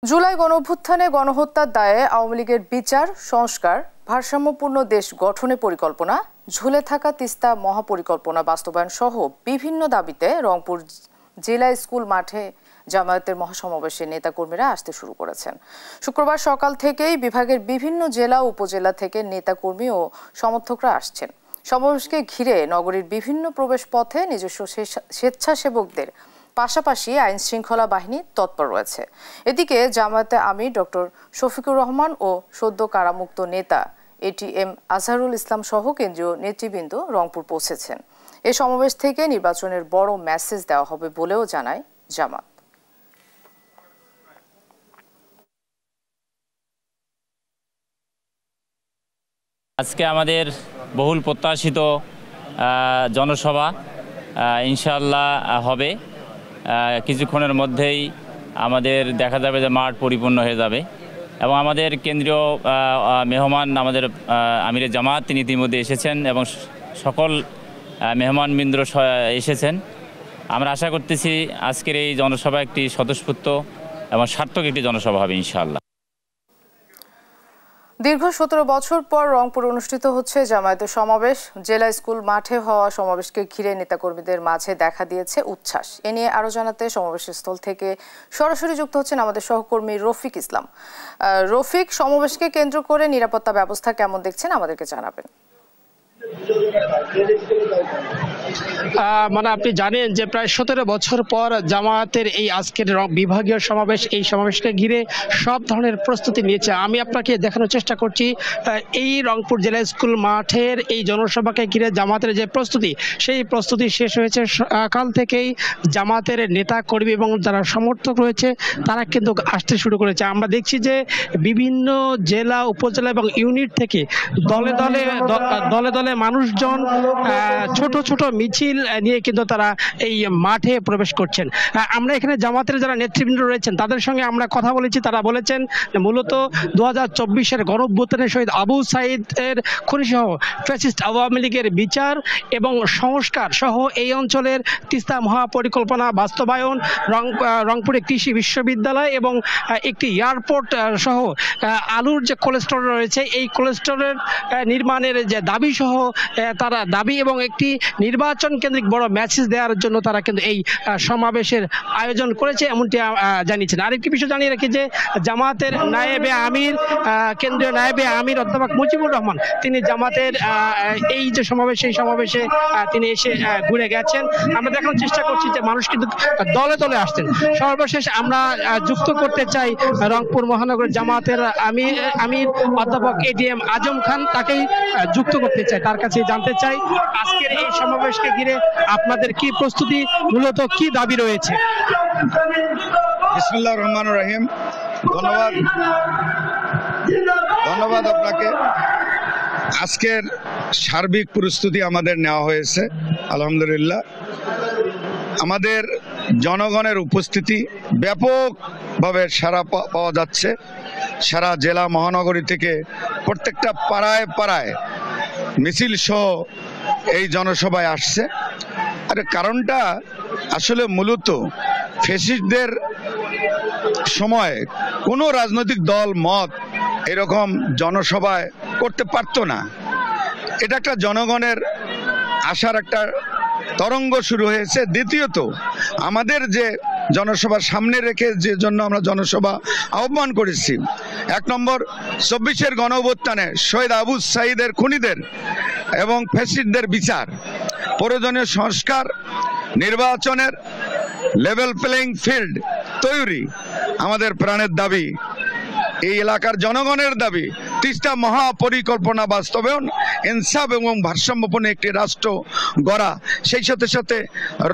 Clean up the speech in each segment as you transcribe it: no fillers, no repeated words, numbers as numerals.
জুলাই গণঅভ্যুত্থানে গণহত্যার দায়ে আওয়ামী লীগের বিচার সংস্কার ভারসাম্যপূর্ণ দেশ গঠনে পরিকল্পনা ঝুলে থাকা তিস্তা মহাপরিকল্পনা বাস্তবায়ন সহ বিভিন্ন দাবিতে রংপুর জেলা স্কুল মাঠে জামায়াতের মহাসমাবেশে নেতাকর্মীরা আসতে শুরু করেছেন। শুক্রবার সকাল থেকেই বিভাগের বিভিন্ন জেলা ও উপজেলা থেকে নেতাকর্মী ও সমর্থকরা আসছেন। সমাবেশকে ঘিরে নগরীর বিভিন্ন প্রবেশ পথে নিজস্ব স্বেচ্ছাসেবকদের পাশাপাশি আইন শৃঙ্খলা বাহিনী তৎপর রয়েছে। এদিকে জামায়াতে আমির ডক্টর শফিকুর রহমান ও সদ্য কারামুক্ত নেতা এটিএম আজহারুল ইসলাম সহ কেন্দ্রীয় নেতৃবৃন্দ রংপুর পৌঁছেছেন। এই সমাবেশ থেকে নির্বাচনের বড় মেসেজ দেওয়া হবে বলেও জানায় জামাত। আজকে আমাদের বহুল প্রত্যাশিত জনসভা ইনশাআল্লাহ হবে। কিছুক্ষণের মধ্যেই আমাদের দেখা যাবে যে মাঠ পরিপূর্ণ হয়ে যাবে এবং আমাদের কেন্দ্রীয় মেহমান আমাদের আমিরে জামাত তিনি ইতিমধ্যে এসেছেন এবং সকল মেহমানবৃন্দ এসেছেন। আমরা আশা করতেছি আজকের এই জনসভা একটি স্বতঃস্ফূর্ত এবং সার্থক একটি জনসভা হবে ইনশাআল্লাহ। দীর্ঘ 17 বছর পর রংপুর অনুষ্ঠিত হচ্ছে জামায়াতের সমাবেশ। জেলা স্কুল মাঠে হওয়া সমাবেশকে ঘিরে নেতাকর্মীদের মাঝে দেখা দিয়েছে উচ্ছ্বাস। এ নিয়ে আরো জানাতে সমাবেশস্থল থেকে সরাসরি যুক্ত হচ্ছেন আমাদের সহকর্মী রফিক ইসলাম। রফিক, সমাবেশকে কেন্দ্র করে নিরাপত্তা ব্যবস্থা কেমন দেখছেন আমাদেরকে জানাবেন। আপনি জানেন যে প্রায় 17 বছর পর জামায়াতের এই আজকের বিভাগীয় সমাবেশ, এই সমাবেশকে ঘিরে সব ধরনের প্রস্তুতি নিয়েছে। আমি আপনাকে দেখানোর চেষ্টা করছি এই রংপুর জেলা স্কুল মাঠের এই জনসভাকে ঘিরে জামাতের যে প্রস্তুতি, সেই প্রস্তুতি শেষ হয়েছে সকাল থেকেই। জামাতের নেতা কর্মী এবং যারা সমর্থক রয়েছে তারা কিন্তু আসতে শুরু করেছে। আমরা দেখছি যে বিভিন্ন জেলা, উপজেলা এবং ইউনিট থেকে দলে দলে মানুষজন ছোট ছোট মিছিল নিয়ে কিন্তু তারা এই মাঠে প্রবেশ করছেন। আমরা এখানে জামাতের যারা নেতৃবৃন্দ রয়েছেন তাদের সঙ্গে আমরা কথা বলেছি। তারা বলেছেন মূলত 2024-এর গণঅভ্যুত্থানে শহীদ আবু সাঈদের খুনিসহ ফ্যাসিস্ট আওয়ামী লীগের বিচার এবং সংস্কার সহ এই অঞ্চলের তিস্তা মহাপরিকল্পনা বাস্তবায়ন, রংপুরে কৃষি বিশ্ববিদ্যালয় এবং একটি এয়ারপোর্ট সহ আলুর যে কোল্ড স্টোর রয়েছে এই কোল্ড স্টোরের নির্মাণের যে দাবি সহ তারা দাবি এবং একটি নির্বাচন কেন্দ্রিক বড় মেসেজ দেওয়ার জন্য তারা কিন্তু এই সমাবেশের আয়োজন করেছে এমনটি জানিয়েছেন। আরেকটি বিষয় জানিয়ে রাখি যে জামাতের নায়েবে আমির, কেন্দ্রীয় নায়েবে আমির অধ্যাপক মুজিবুর রহমান তিনি জামাতের এই যে সমাবেশ, সেই সমাবেশে তিনি এসে ঘুরে গেছেন। আমরা দেখানোর চেষ্টা করছি যে মানুষ কিন্তু দলে দলে আসছেন। সর্বশেষ আমরা যুক্ত করতে চাই রংপুর মহানগর জামাতের আমির অধ্যাপক এটিএম আজম খান, তাকেই যুক্ত করতে চাই, তার কাছে জানতে চাই আজকের এই সমাবেশকে ঘিরে আপনাদের কি প্রস্তুতি, মূলত কি দাবি রয়েছে। বিসমিল্লাহির রহমানির রহিম। ধন্যবাদ আপনাকে। আজকের সার্বিক প্রস্তুতি আমাদের নেওয়া হয়েছে আলহামদুলিল্লাহ। আমাদের জনগণের উপস্থিতি ব্যাপকভাবে সাড়া পাওয়া যাচ্ছে। সারা জেলা মহানগরী থেকে প্রত্যেকটা পাড়ায় পাড়ায় মিছিল সহ এই জনসভায় আসছে। আর কারণটা আসলে মূলত ফ্যাসিস্টদের সময় কোনো রাজনৈতিক দল মত এরকম জনসভায় করতে পারতো না। এটা একটা জনগণের আশার একটা তরঙ্গ শুরু হয়েছে। দ্বিতীয়ত আমাদের যে জনসভা সামনে রেখে যে জন্য আমরা জনসভা আহ্বান করেছি, 1 নম্বর 24-এর গণঅভ্যুত্থানে শহীদ আবু সাঈদের খুনিদের এবং ফ্যাসিস্টদের বিচার, প্রয়োজনীয় সংস্কার, নির্বাচনের লেভেল প্লেইং ফিল্ড তৈরি আমাদের প্রাণের দাবি, এই এলাকার জনগণের দাবি। তিস্তা মহাপরিকল্পনা বাস্তবায়ন, ইনসাফ এবং ভারসাম্যপূর্ণ একটি রাষ্ট্র গড়া। সেই সাথে সাথে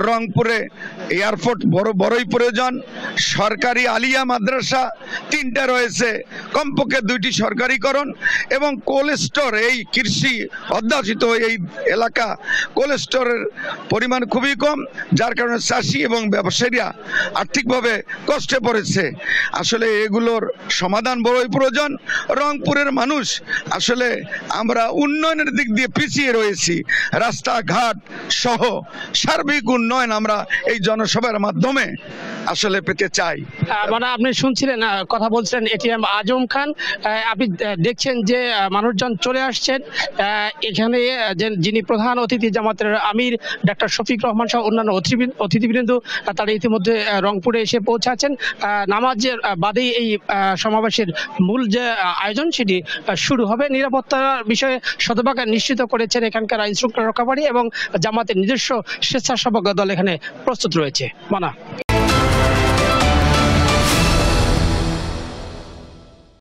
রংপুরে এয়ারপোর্ট বড়ই প্রয়োজন। সরকারি আলিয়া মাদ্রাসা 3টা রয়েছে, কমপক্ষে 2টি সরকারিকরণ এবং কোল্ড স্টোর, এই কৃষি অধ্যাসিত এই এলাকা কোল্ড স্টোরের পরিমাণ খুবই কম, যার কারণে চাষি এবং ব্যবসায়ীরা আর্থিকভাবে কষ্টে পড়েছে। আসলে এগুলোর সমাধান বড়ই প্রয়োজন। রংপুরের মানুষ আসলে আমরা উন্নয়নের দিক দিয়ে পিছিয়ে রয়েছি। রাস্তাঘাট সহ সার্বিক উন্নয়ন আমরা এই জনসভার মাধ্যমে আসলে পেতে চাই। মানে আপনি শুনছিলেন, কথা বলছিলেন এটিএম আজম খান। আপনি দেখছেন যে মানুষজন চলে আসছেন এখানে। যিনি প্রধান অতিথি জামাতের আমির ডাক্তার শফিক রহমান সহ অন্যান্য অতিথিবৃন্দ তারা ইতিমধ্যে রংপুরে এসে পৌঁছাচ্ছেন। নামাজের বাদেই এই সমাবেশের মূল যে আয়োজন সেটি শুরু হবে। নিরাপত্তার বিষয়ে শতভাগ নিশ্চিত করেছেন এখানকার আইন শৃঙ্খলা রক্ষাকারী এবং জামাতের নিজস্ব স্বেচ্ছাসেবক দল এখানে প্রস্তুত রয়েছে। মানা।